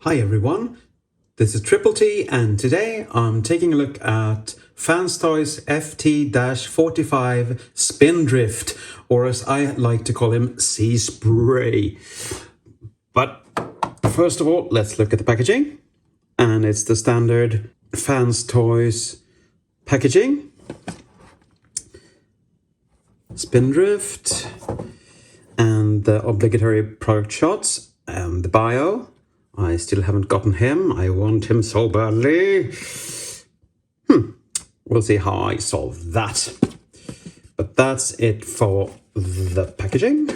Hi everyone, this is Triple T and today I'm taking a look at Fanstoys FT-45 Spindrift, or as I like to call him, Seaspray. But first of all, let's look at the packaging. And it's the standard Fanstoys packaging. Spindrift and the obligatory product shots and the bio. I still haven't gotten him. I want him so badly. We'll see how I solve that. But that's it for the packaging.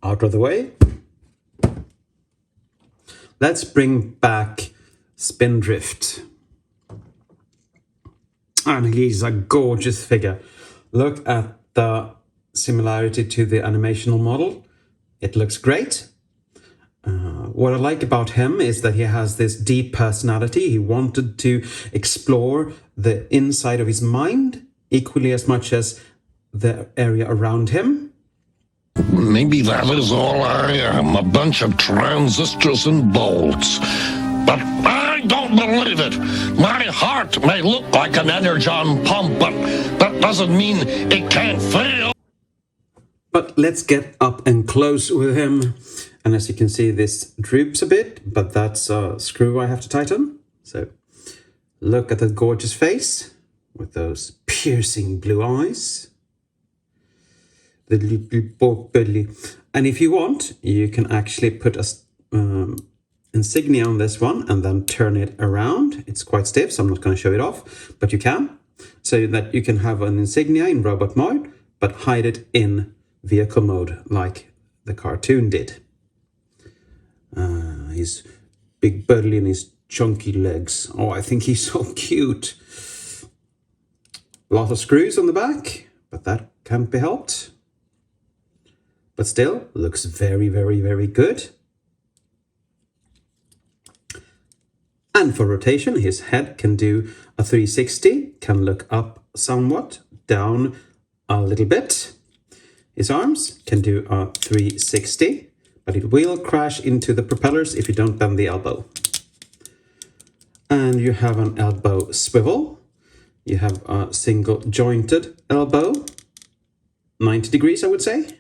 Out of the way. Let's bring back Spindrift. And he's a gorgeous figure. Look at the similarity to the animational model. It looks great. What I like about him is that he has this deep personality. He wanted to explore the inside of his mind equally as much as the area around him. Maybe that is all I am, a bunch of transistors and bolts. But I don't believe it. My heart may look like an energon pump, but that doesn't mean it can't fail. But let's get up and close with him. And as you can see, this droops a bit, but that's a screw I have to tighten. So look at the gorgeous face with those piercing blue eyes. The little pork belly. And if you want, you can actually put a insignia on this one and then turn it around. It's quite stiff, so I'm not going to show it off, but you can. So that you can have an insignia in robot mode, but hide it in vehicle mode like the cartoon did. His big belly and his chunky legs. Oh, I think he's so cute. A lot of screws on the back, but that can't be helped. But still, looks very, very, very good. And for rotation, his head can do a 360, can look up somewhat, down a little bit. His arms can do a 360. But it will crash into the propellers if you don't bend the elbow. And you have an elbow swivel. You have a single jointed elbow, 90 degrees I would say.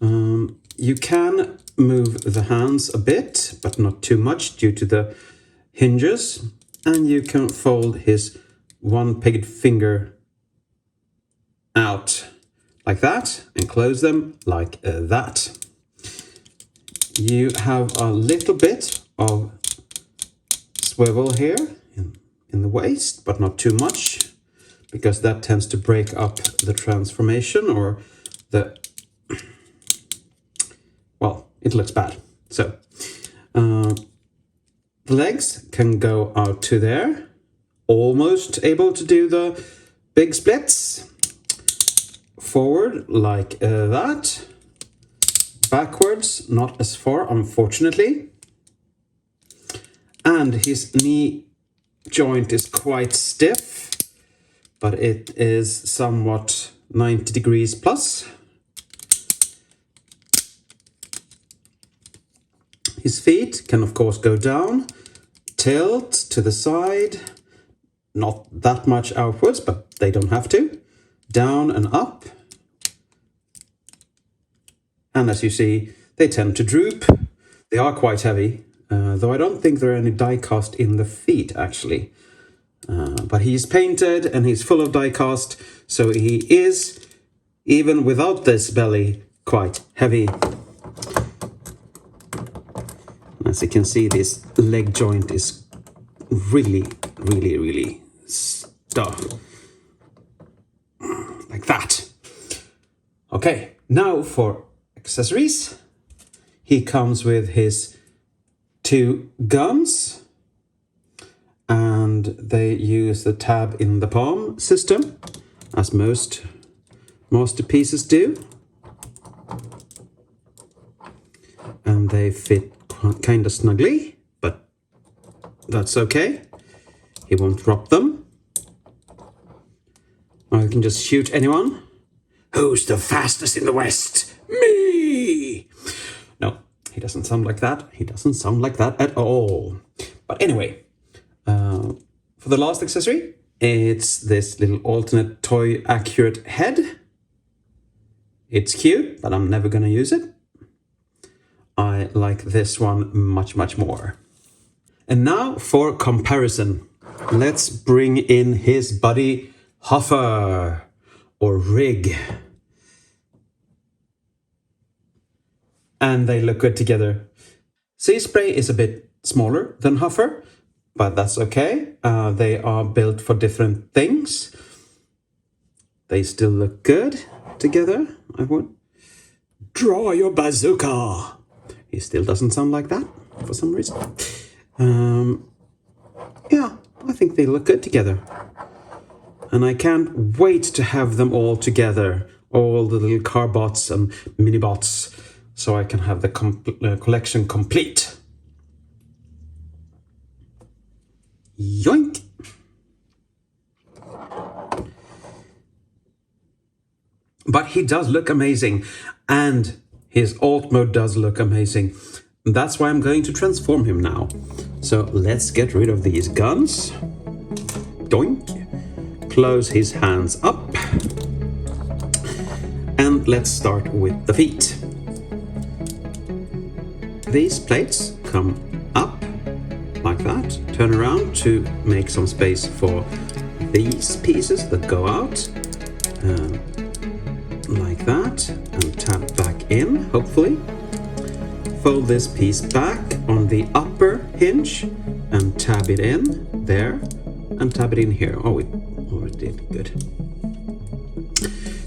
You can move the hands a bit, but not too much due to the hinges. And you can fold his one-pegged finger out like that and close them like that. You have a little bit of swivel here in the waist, but not too much, because that tends to break up the transformation or the... well, it looks bad. So, the legs can go out to there, almost able to do the big splits. Forward like that. Backwards, not as far, unfortunately. And his knee joint is quite stiff, but it is somewhat 90 degrees plus. His feet can, of course, go down, tilt to the side, not that much outwards, but they don't have to. Down and up. And as you see, they tend to droop. They are quite heavy, though I don't think there are any die cast in the feet, actually. But he's painted and he's full of die cast, so he is, even without this belly, quite heavy. As you can see, this leg joint is really, really, really stuffed. Like that. Okay, now for accessories. He comes with his two guns, and they use the tab in the palm system, as most pieces do. And they fit kind of snugly, but that's okay. He won't drop them. Or you can just shoot anyone. Who's the fastest in the West? Me! No, He doesn't sound like that. He doesn't sound like that at all. But anyway, for the last accessory, it's this little alternate toy accurate head. It's cute, but I'm never going to use it. I like this one much, much more. And now for comparison. Let's bring in his buddy Huffer or Rig. And they look good together. Seaspray is a bit smaller than Huffer, but that's okay. They are built for different things. They still look good together. I would draw your bazooka. He still doesn't sound like that for some reason. Yeah, I think they look good together. And I can't wait to have them all together. All the little car bots and mini bots. So I can have the collection complete. Yoink! But he does look amazing. And his alt mode does look amazing. That's why I'm going to transform him now. So let's get rid of these guns. Doink. Close his hands up. And let's start with the feet. These plates come up like that. Turn around to make some space for these pieces that go out. Like that. And tap back in, hopefully. Fold this piece back on the upper hinge and tab it in there and tab it in here. Oh, it did. Good.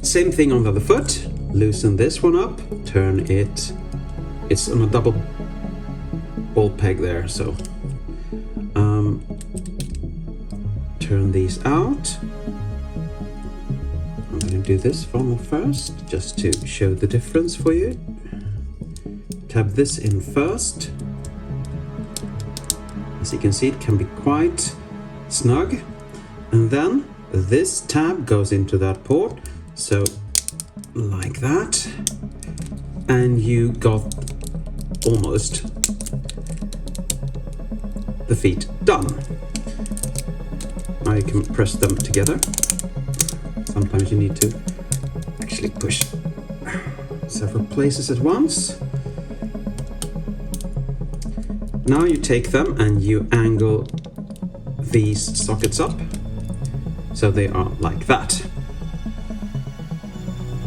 Same thing on the other foot. Loosen this one up. Turn it. It's on a double ball peg there, so turn these out. I'm going to do this one first just to show the difference for you. Tab this in first. As you can see, it can be quite snug. And then this tab goes into that port. So like that. And you got almost the feet done. Now you can press them together. Sometimes you need to actually push several places at once. Now you take them and you angle these sockets up so they are like that.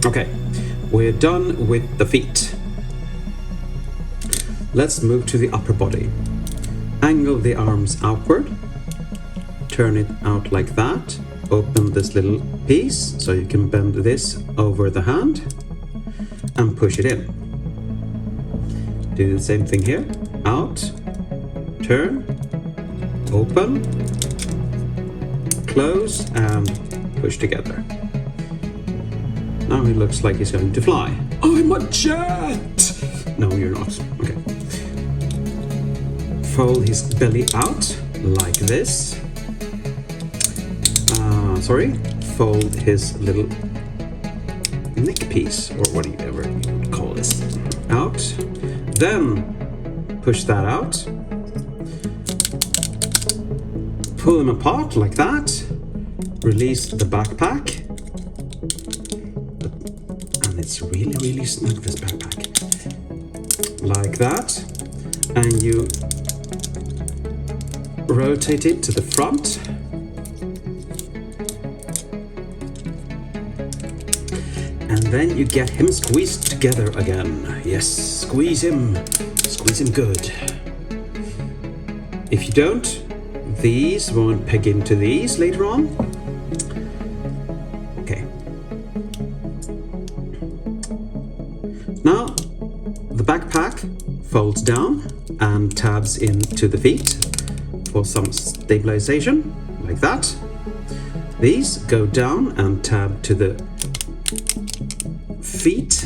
Okay, we're done with the feet. Let's move to the upper body. Angle the arms outward. Turn it out like that. Open this little piece so you can bend this over the hand and push it in. Do the same thing here. Out. Turn. Open. Close and push together. Now he looks like he's going to fly. I'm a jet! No, you're not. Okay. Fold his belly out like this. Fold his little neck piece, or whatever you would call this, out. Then push that out. Pull them apart like that. Release the backpack. And it's really, really snug, this backpack. Like that. And you rotate it to the front. And then you get him squeezed together again. Yes, squeeze him good. If you don't, these won't peg into these later on. Okay. Now, the backpack folds down and tabs into the feet for some stabilization, like that. These go down and tab to the feet.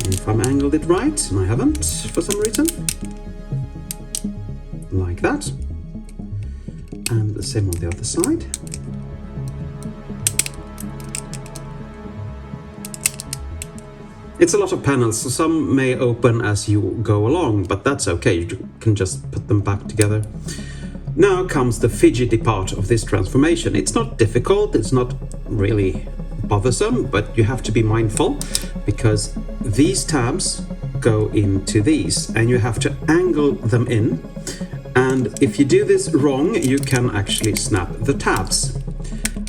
And if I'm angled it right, and I haven't for some reason, like that. And the same on the other side. It's a lot of panels, so some may open as you go along, but that's okay, you can just put them back together. Now comes the fidgety part of this transformation. It's not difficult, it's not really bothersome, but you have to be mindful because these tabs go into these and you have to angle them in. And if you do this wrong, you can actually snap the tabs.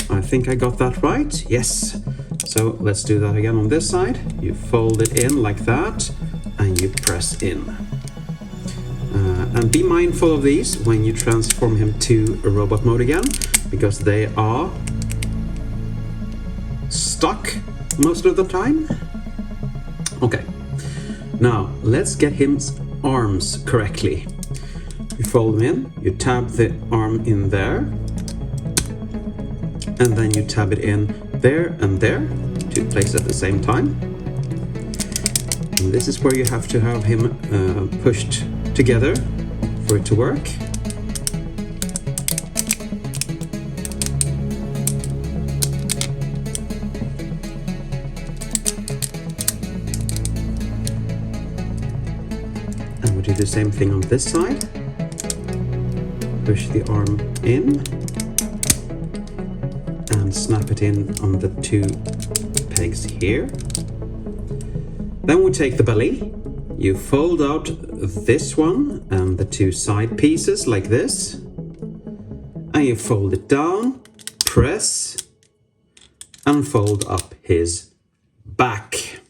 I think I got that right. Yes. So let's do that again on this side. You fold it in like that and you press in. And be mindful of these when you transform him to a robot mode again, because they are stuck most of the time. Okay, now let's get his arms correctly. You fold them in, you tab the arm in there, and then you tab it in there and there, two places at the same time. And this is where you have to have him pushed together for it to work. And we'll do the same thing on this side. Push the arm in and snap it in on the two pegs here. Then we take the belly. You fold out this one and the two side pieces like this, and you fold it down, press, and fold up his back.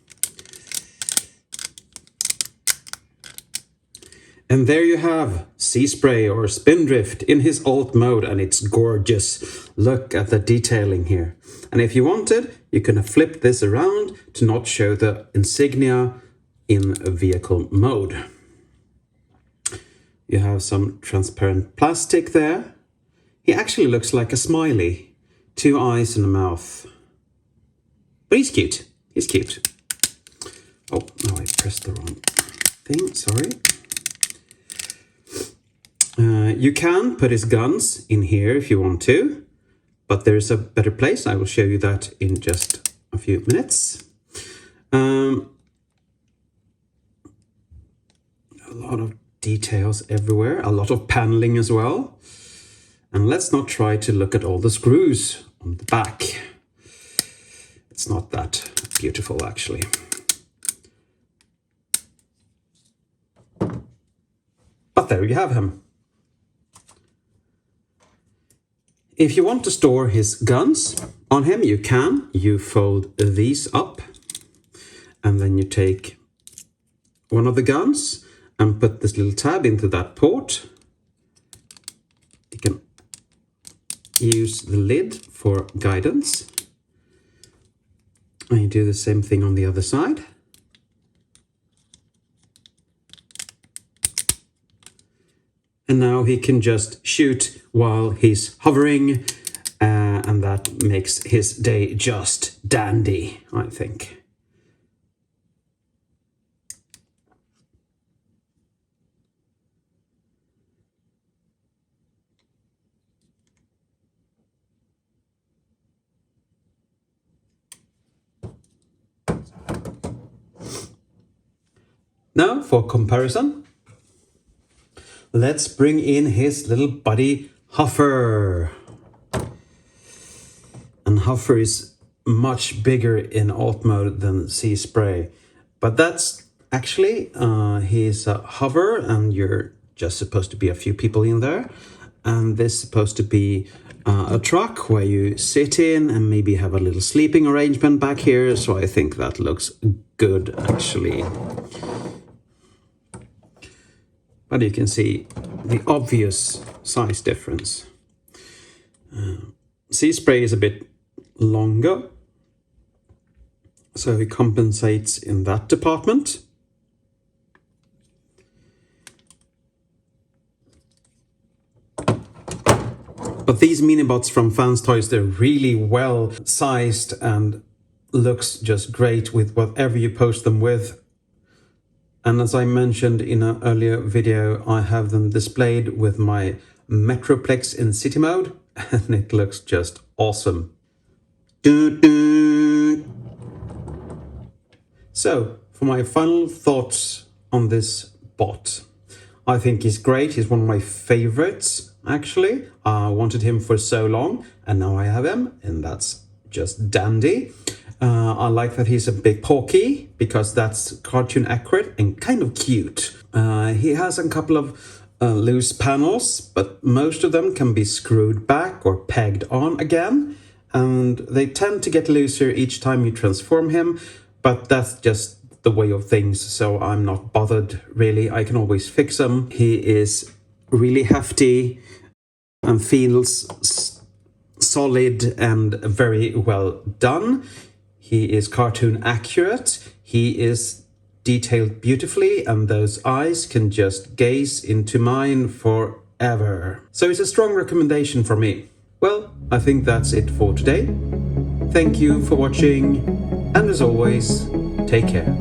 And there you have Seaspray or Spindrift in his alt mode, and it's gorgeous. Look at the detailing here. And if you wanted, you can flip this around to not show the insignia in a vehicle mode. You have some transparent plastic there. He actually looks like a smiley. Two eyes and a mouth. But he's cute. He's cute. Oh, no, I pressed the wrong thing. Sorry. You can put his guns in here if you want to, but there is a better place. I will show you that in just a few minutes. A lot of details everywhere, a lot of paneling as well. And let's not try to look at all the screws on the back. It's not that beautiful, actually. But there you have him. If you want to store his guns on him, you can. You fold these up and then you take one of the guns and put this little tab into that port. You can use the lid for guidance. And you do the same thing on the other side. And now he can just shoot while he's hovering, and that makes his day just dandy, I think. Now, for comparison, let's bring in his little buddy, Huffer. And Huffer is much bigger in alt mode than Seaspray. But that's actually, he's a hover and you're just supposed to be a few people in there. And this is supposed to be a truck where you sit in and maybe have a little sleeping arrangement back here. So I think that looks good, actually. But you can see the obvious size difference. Seaspray is a bit longer, so it compensates in that department. But these minibots from Fanstoys, they're really well sized and looks just great with whatever you post them with. And as I mentioned in an earlier video, I have them displayed with my Metroplex in city mode, and it looks just awesome. So, for my final thoughts on this bot, I think he's great. He's one of my favorites, actually. I wanted him for so long, and now I have him, and that's just dandy. I like that he's a bit porky, because that's cartoon accurate and kind of cute. He has a couple of loose panels, but most of them can be screwed back or pegged on again, and they tend to get looser each time you transform him, but that's just the way of things, so I'm not bothered really. I can always fix him. He is really hefty and feels solid and very well done. He is cartoon accurate. He is detailed beautifully, and those eyes can just gaze into mine forever. So it's a strong recommendation from me. Well, I think that's it for today. Thank you for watching, and as always, take care.